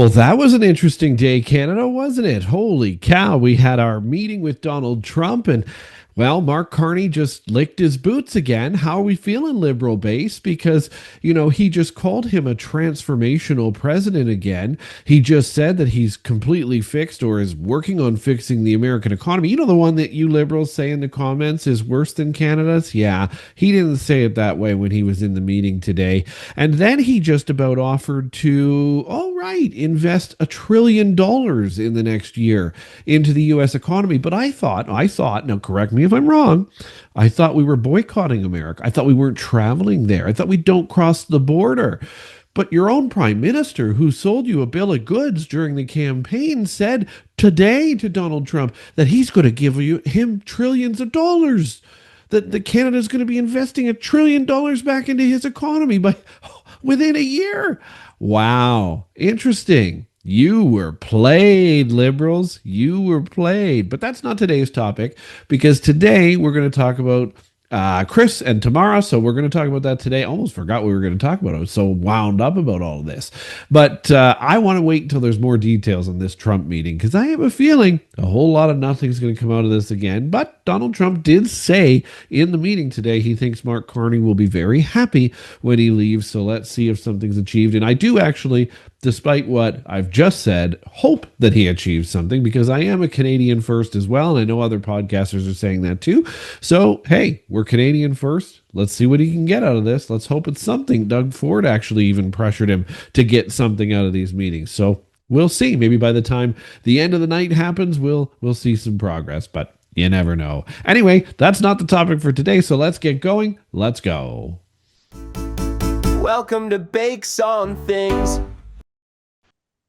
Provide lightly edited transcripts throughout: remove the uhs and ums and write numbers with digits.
Well, that was an interesting day, Canada, wasn't it? Holy cow. We had our meeting with Donald Trump, and, well, Mark Carney just licked his boots again. How are we feeling, liberal base? Because, he just called him a transformational president again. He just said that he's completely fixed or is working on fixing the American economy. You know, the one that you liberals say in the comments is worse than Canada's? Yeah, he didn't say it that way when he was in the meeting today. And then he just about offered to, all right, invest $1 trillion in the next year into the U.S. economy. But I thought, now correct me if I'm wrong, I thought we were boycotting America. I thought we weren't traveling there. I thought we don't cross the border. But your own prime minister, who sold you a bill of goods during the campaign, said today to Donald Trump that he's going to give him trillions of dollars. That Canada is going to be investing $1 trillion back into his economy within a year. Wow. Interesting. You were played, liberals. You were played. But that's not today's topic, because today we're going to talk about Chris and Tamara. So we're going to talk about that today. I almost forgot what we were going to talk about. I was so wound up about all of this. But I want to wait until there's more details on this Trump meeting, because I have a feeling a whole lot of nothing's going to come out of this again. But Donald Trump did say in the meeting today he thinks Mark Carney will be very happy when he leaves. So let's see if something's achieved. And I do actually, despite what I've just said, hope that he achieves something, because I am a Canadian first as well. And I know other podcasters are saying that too. So, hey, we're Canadian first. Let's see what he can get out of this. Let's hope it's something. Doug Ford actually even pressured him to get something out of these meetings. So we'll see. Maybe by the time the end of the night happens, we'll see some progress, but you never know. Anyway, that's not the topic for today. So let's get going. Let's go. Welcome to Bakes on Things.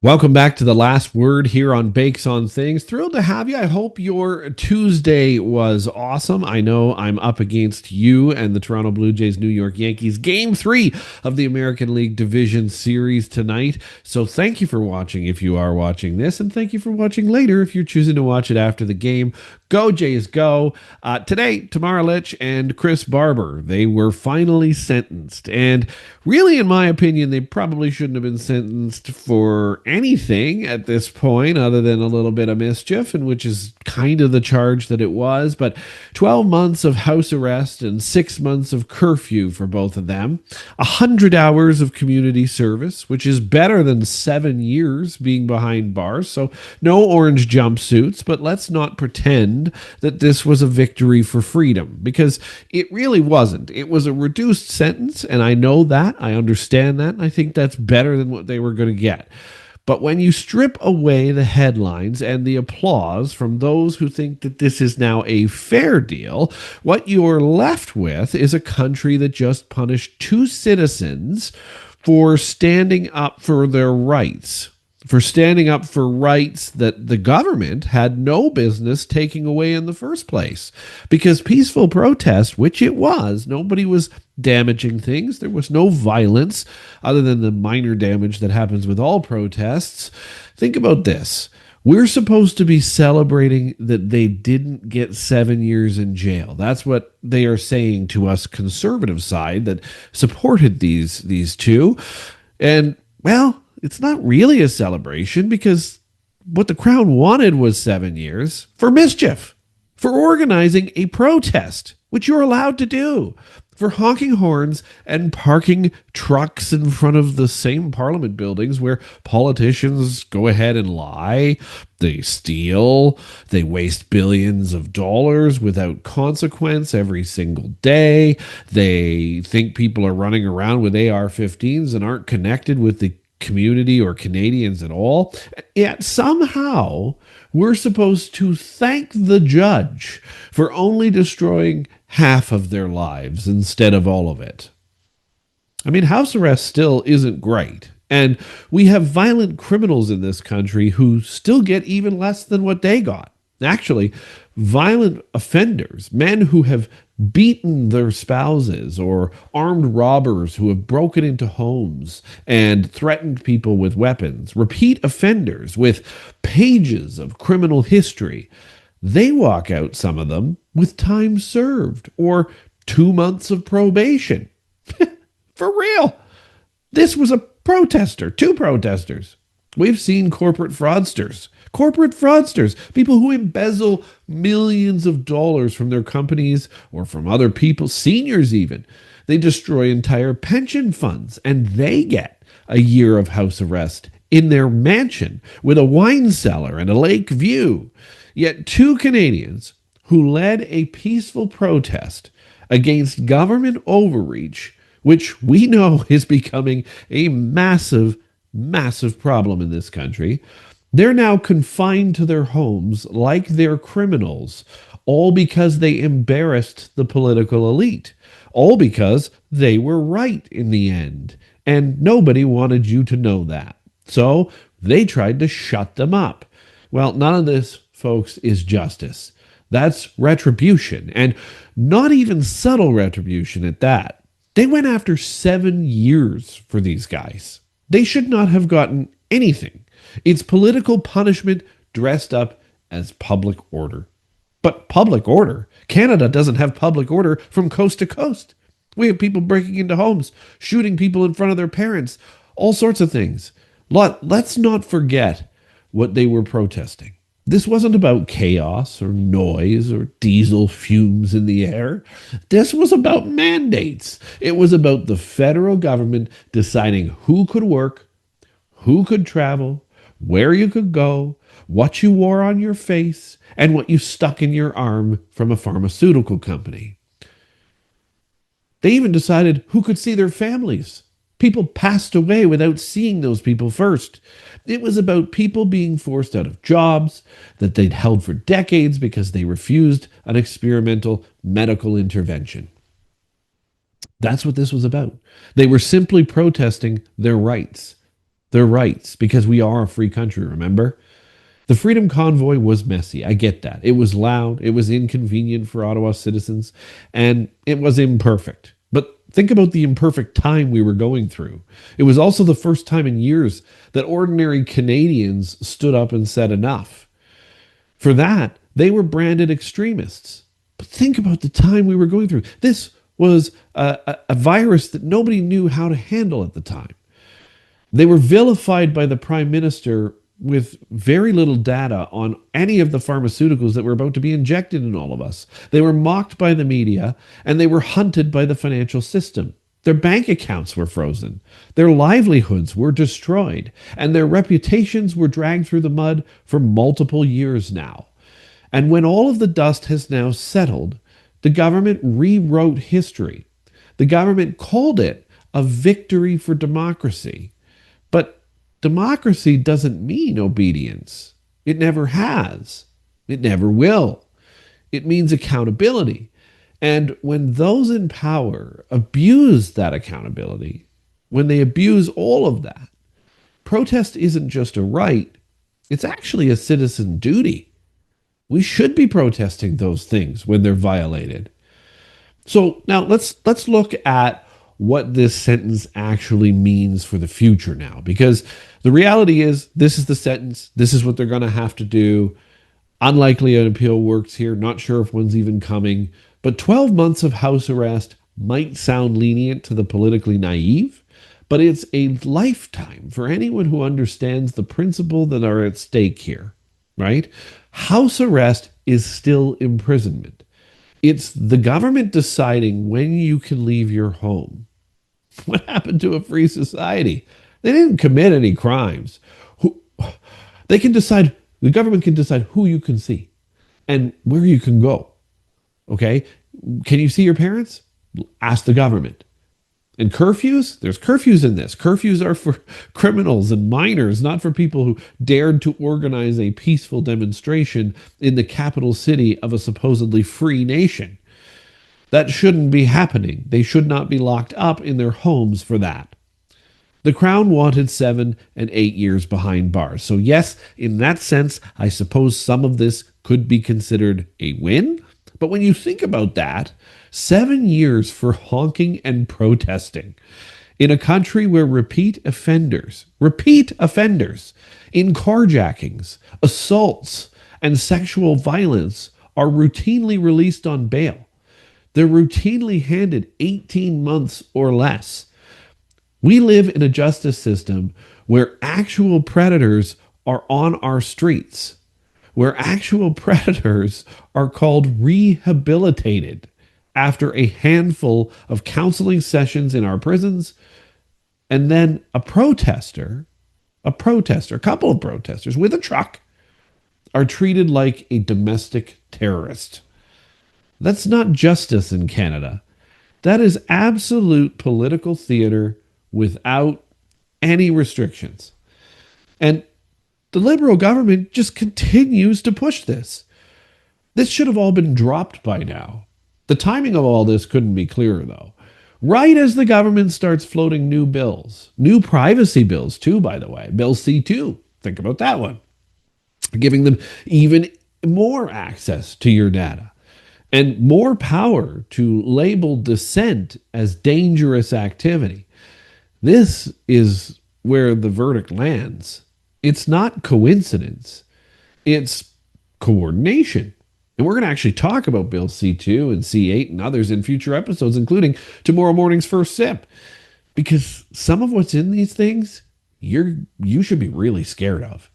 Welcome back to the last word here on Bakes on Things. Thrilled to have you. I hope your Tuesday was awesome. I know I'm up against you and the Toronto Blue Jays New York Yankees Game 3 of the American League Division Series tonight. So thank you for watching if you are watching this, and thank you for watching later if you're choosing to watch it after the game. Go Jays, go. Today, Tamara Lich and Chris Barber, they were finally sentenced. And really, in my opinion, they probably shouldn't have been sentenced for anything at this point other than a little bit of mischief, and which is kind of the charge that it was. But 12 months of house arrest and 6 months of curfew for both of them. 100 hours of community service, which is better than 7 years being behind bars. So no orange jumpsuits, but let's not pretend that this was a victory for freedom, because it really wasn't. It was a reduced sentence, and I know that. I understand that. And I think that's better than what they were going to get. But when you strip away the headlines and the applause from those who think that this is now a fair deal, what you're left with is a country that just punished 2 citizens for standing up for their rights. For standing up for rights that the government had no business taking away in the first place. Because peaceful protest, which it was, nobody was damaging things. There was no violence other than the minor damage that happens with all protests. Think about this. We're supposed to be celebrating that they didn't get 7 years in jail. That's what they are saying to us conservative side that supported these two. And, well, it's not really a celebration, because what the Crown wanted was 7 years for mischief, for organizing a protest, which you're allowed to do, for honking horns and parking trucks in front of the same Parliament buildings where politicians go ahead and lie, they steal, they waste billions of dollars without consequence every single day. They think people are running around with AR-15s and aren't connected with the community or Canadians at all. Yet somehow we're supposed to thank the judge for only destroying half of their lives instead of all of it. I mean, house arrest still isn't great. And we have violent criminals in this country who still get even less than what they got. Actually, violent offenders, men who have beaten their spouses, or armed robbers who have broken into homes and threatened people with weapons, repeat offenders with pages of criminal history, they walk out, some of them, with time served or 2 months of probation. For real. This was a protester, 2 protesters. We've seen corporate fraudsters, people who embezzle millions of dollars from their companies or from other people, seniors even. They destroy entire pension funds and they get a year of house arrest in their mansion with a wine cellar and a lake view. Yet two Canadians who led a peaceful protest against government overreach, which we know is becoming a massive problem in this country. They're now confined to their homes like they're criminals, all because they embarrassed the political elite, all because they were right in the end. And nobody wanted you to know that. So they tried to shut them up. Well, none of this, folks, is justice. That's retribution, and not even subtle retribution at that. They went after 7 years for these guys. They should not have gotten anything. It's political punishment dressed up as public order. But public order? Canada doesn't have public order from coast to coast. We have people breaking into homes, shooting people in front of their parents, all sorts of things. Let's not forget what they were protesting. This wasn't about chaos or noise or diesel fumes in the air. This was about mandates. It was about the federal government deciding who could work, who could travel, where you could go, what you wore on your face, and what you stuck in your arm from a pharmaceutical company. They even decided who could see their families. People passed away without seeing those people first. It was about people being forced out of jobs that they'd held for decades because they refused an experimental medical intervention. That's what this was about. They were simply protesting their rights. Their rights, because we are a free country, remember? The Freedom Convoy was messy. I get that. It was loud, it was inconvenient for Ottawa citizens, and it was imperfect. But think about the imperfect time we were going through. It was also the first time in years that ordinary Canadians stood up and said enough. For that, they were branded extremists. But think about the time we were going through. This was a virus that nobody knew how to handle at the time. They were vilified by the Prime Minister with very little data on any of the pharmaceuticals that were about to be injected in all of us. They were mocked by the media, and they were hunted by the financial system. Their bank accounts were frozen. Their livelihoods were destroyed, and their reputations were dragged through the mud for multiple years now. And when all of the dust has now settled, the government rewrote history. The government called it a victory for democracy. But democracy doesn't mean obedience. It never has. It never will. It means accountability. And when those in power abuse that accountability, when they abuse all of that, protest isn't just a right, it's actually a citizen duty. We should be protesting those things when they're violated. So now let's look at what this sentence actually means for the future now, because the reality is this is the sentence. This is what they're going to have to do. Unlikely an appeal works here. Not sure if one's even coming. But 12 months of house arrest might sound lenient to the politically naive, but it's a lifetime for anyone who understands the principle that are at stake here, right? House arrest is still imprisonment. It's the government deciding when you can leave your home. What happened to a free society? They didn't commit any crimes. They can decide, the government can decide who you can see and where you can go. Okay? Can you see your parents? Ask the government. And curfews? There's curfews in this. Curfews are for criminals and minors, not for people who dared to organize a peaceful demonstration in the capital city of a supposedly free nation. That shouldn't be happening. They should not be locked up in their homes for that. The Crown wanted 7 and 8 years behind bars. So yes, in that sense, I suppose some of this could be considered a win. But when you think about that, 7 years for honking and protesting in a country where repeat offenders in carjackings, assaults, and sexual violence are routinely released on bail. They're routinely handed 18 months or less. We live in a justice system where actual predators are on our streets, where actual predators are called rehabilitated after a handful of counseling sessions in our prisons, and then a couple of protesters with a truck are treated like a domestic terrorist. That's not justice in Canada. That is absolute political theater without any restrictions. And the Liberal government just continues to push this. This should have all been dropped by now. The timing of all this couldn't be clearer, though. Right as the government starts floating new bills, new privacy bills, too, by the way, Bill C2, think about that one, giving them even more access to your data and more power to label dissent as dangerous activity. This is where the verdict lands. It's not coincidence, it's coordination. And we're going to actually talk about Bill C2 and C8 and others in future episodes, including tomorrow morning's first sip. Because some of what's in these things, you should be really scared of.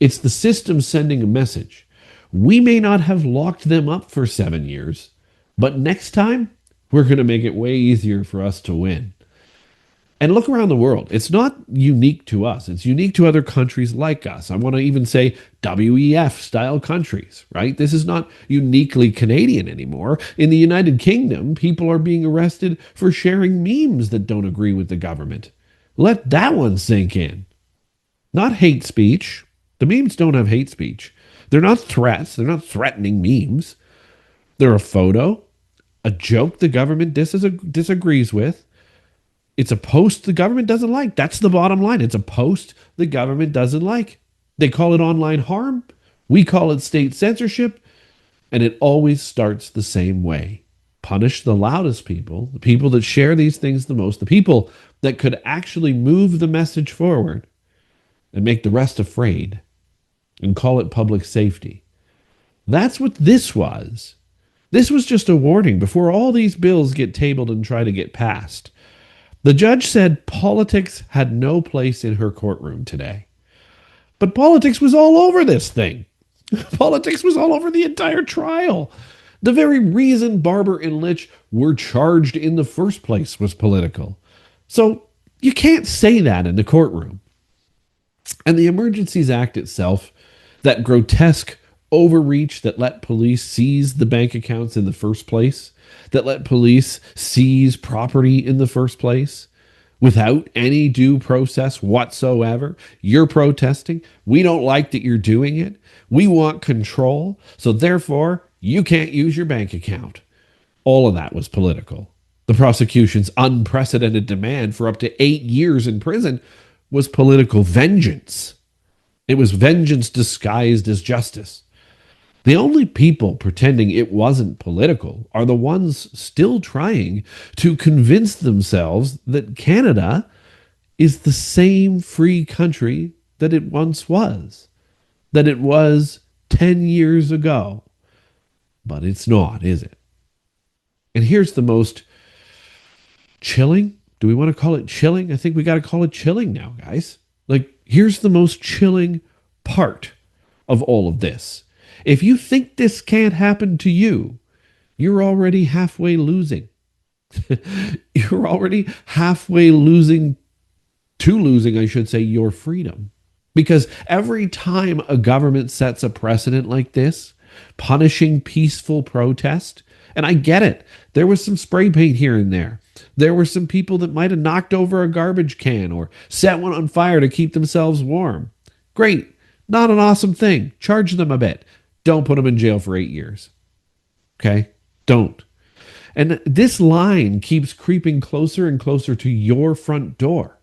It's the system sending a message. We may not have locked them up for 7 years, but next time, we're going to make it way easier for us to win. And look around the world. It's not unique to us. It's unique to other countries like us. I want to even say WEF style countries, right? This is not uniquely Canadian anymore. In the United Kingdom, people are being arrested for sharing memes that don't agree with the government. Let that one sink in. Not hate speech. The memes don't have hate speech. They're not threats. They're not threatening memes. They're a photo, a joke the government disagrees with. It's a post the government doesn't like. That's the bottom line. It's a post the government doesn't like. They call it online harm. We call it state censorship. And it always starts the same way. Punish the loudest people, the people that share these things the most, the people that could actually move the message forward, and make the rest afraid and call it public safety. That's what this was. This was just a warning before all these bills get tabled and try to get passed. The judge said politics had no place in her courtroom today. But politics was all over this thing. Politics was all over the entire trial. The very reason Barber and Lich were charged in the first place was political. So you can't say that in the courtroom. And the Emergencies Act itself, that grotesque overreach that let police seize the bank accounts in the first place, that let police seize property in the first place without any due process whatsoever. You're protesting. We don't like that you're doing it. We want control. So therefore, you can't use your bank account. All of that was political. The prosecution's unprecedented demand for up to 8 years in prison was political vengeance. It was vengeance disguised as justice. The only people pretending it wasn't political are the ones still trying to convince themselves that Canada is the same free country that it once was, that it was 10 years ago. But it's not, is it? And here's the most chilling. Do we want to call it chilling? I think we got to call it chilling now, guys. Like, here's the most chilling part of all of this. If you think this can't happen to you, you're already halfway losing. You're already halfway losing, I should say, your freedom. Because every time a government sets a precedent like this, punishing peaceful protest, and I get it, there was some spray paint here and there. There were some people that might have knocked over a garbage can or set one on fire to keep themselves warm. Great. Not an awesome thing. Charge them a bit. Don't put them in jail for 8 years. Okay? Don't. And this line keeps creeping closer and closer to your front door.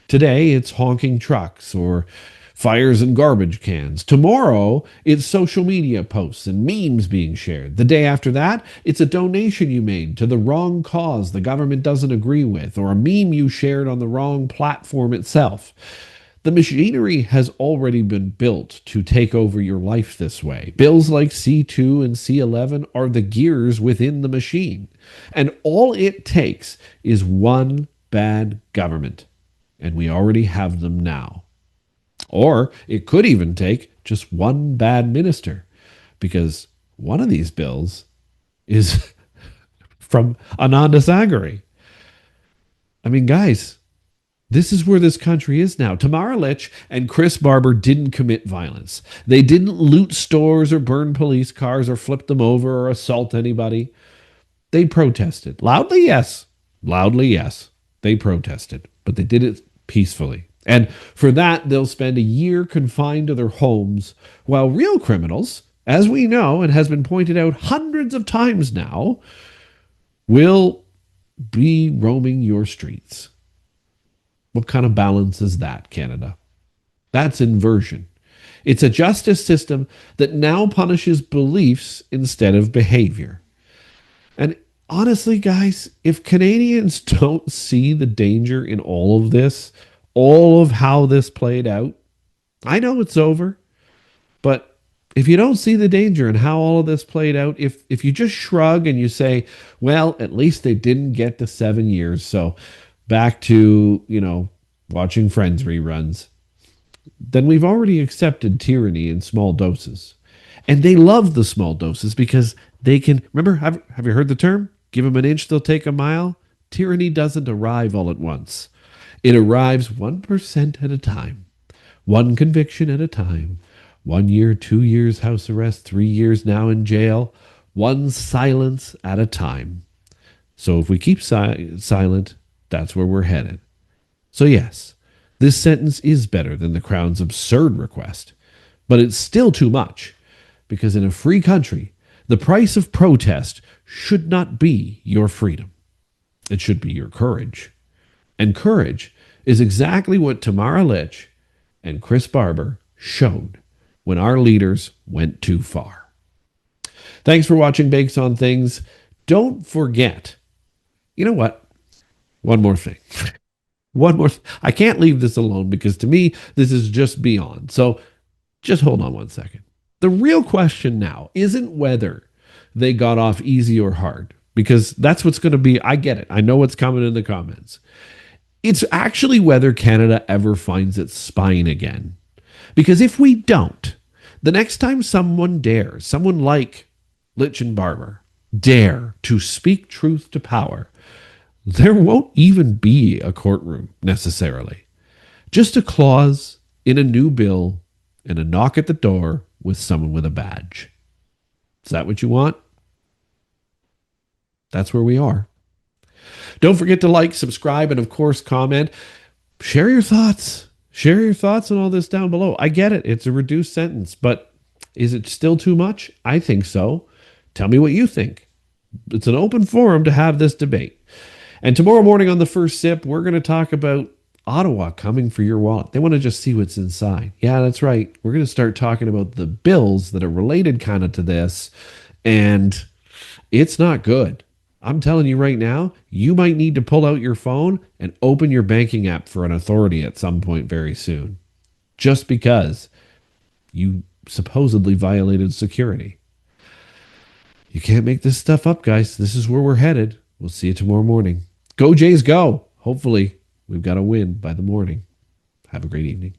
Today, it's honking trucks or fires in garbage cans. Tomorrow, it's social media posts and memes being shared. The day after that, it's a donation you made to the wrong cause the government doesn't agree with, or a meme you shared on the wrong platform itself. The machinery has already been built to take over your life this way. Bills like C2 and C11 are the gears within the machine. And all it takes is one bad government. and we already have them now. Or it could even take just one bad minister, because one of these bills is from Anandasangaree. I mean, guys, this is where this country is now. Tamara Lich and Chris Barber didn't commit violence. They didn't loot stores or burn police cars or flip them over or assault anybody. They protested. Loudly, yes. Loudly, yes. They protested, but they did it peacefully. And for that, they'll spend a year confined to their homes, while real criminals, as we know and has been pointed out hundreds of times now, will be roaming your streets. What kind of balance is that, Canada? That's inversion. It's a justice system that now punishes beliefs instead of behavior. And honestly, guys, if Canadians don't see the danger in all of this, all of how this played out, I know it's over, but if you don't see the danger in how all of this played out, if you just shrug and you say, well, at least they didn't get to 7 years, so back to, watching Friends reruns, then we've already accepted tyranny in small doses. And they love the small doses because they can, remember, have you heard the term? Give them an inch, they'll take a mile. Tyranny doesn't arrive all at once. It arrives 1% at a time, one conviction at a time. 1 year, 2 years house arrest, 3 years now in jail, one silence at a time. So if we keep silent, that's where we're headed. So yes, this sentence is better than the Crown's absurd request, but it's still too much, because in a free country, the price of protest should not be your freedom. It should be your courage. And courage is exactly what Tamara Lich and Chris Barber showed when our leaders went too far. Thanks for watching Bakes on Things. Don't forget, you know what? One more thing. I can't leave this alone, because to me, this is just beyond. So just hold on one second. The real question now isn't whether they got off easy or hard, because that's what's going to be. I get it. I know what's coming in the comments. It's actually whether Canada ever finds its spine again. Because if we don't, the next time someone like Lich and Barber, dare to speak truth to power, there won't even be a courtroom necessarily. Just a clause in a new bill and a knock at the door with someone with a badge. Is that what you want? That's where we are. Don't forget to like, subscribe, and of course, comment. Share your thoughts. Share your thoughts on all this down below. I get it. It's a reduced sentence, but is it still too much? I think so. Tell me what you think. It's an open forum to have this debate. And tomorrow morning on the first sip, we're going to talk about Ottawa coming for your wallet. They want to just see what's inside. Yeah, that's right. We're going to start talking about the bills that are related kind of to this. And it's not good. I'm telling you right now, you might need to pull out your phone and open your banking app for an authority at some point very soon, just because you supposedly violated security. You can't make this stuff up, guys. This is where we're headed. We'll see you tomorrow morning. Go Jays, go. Hopefully, we've got a win by the morning. Have a great evening.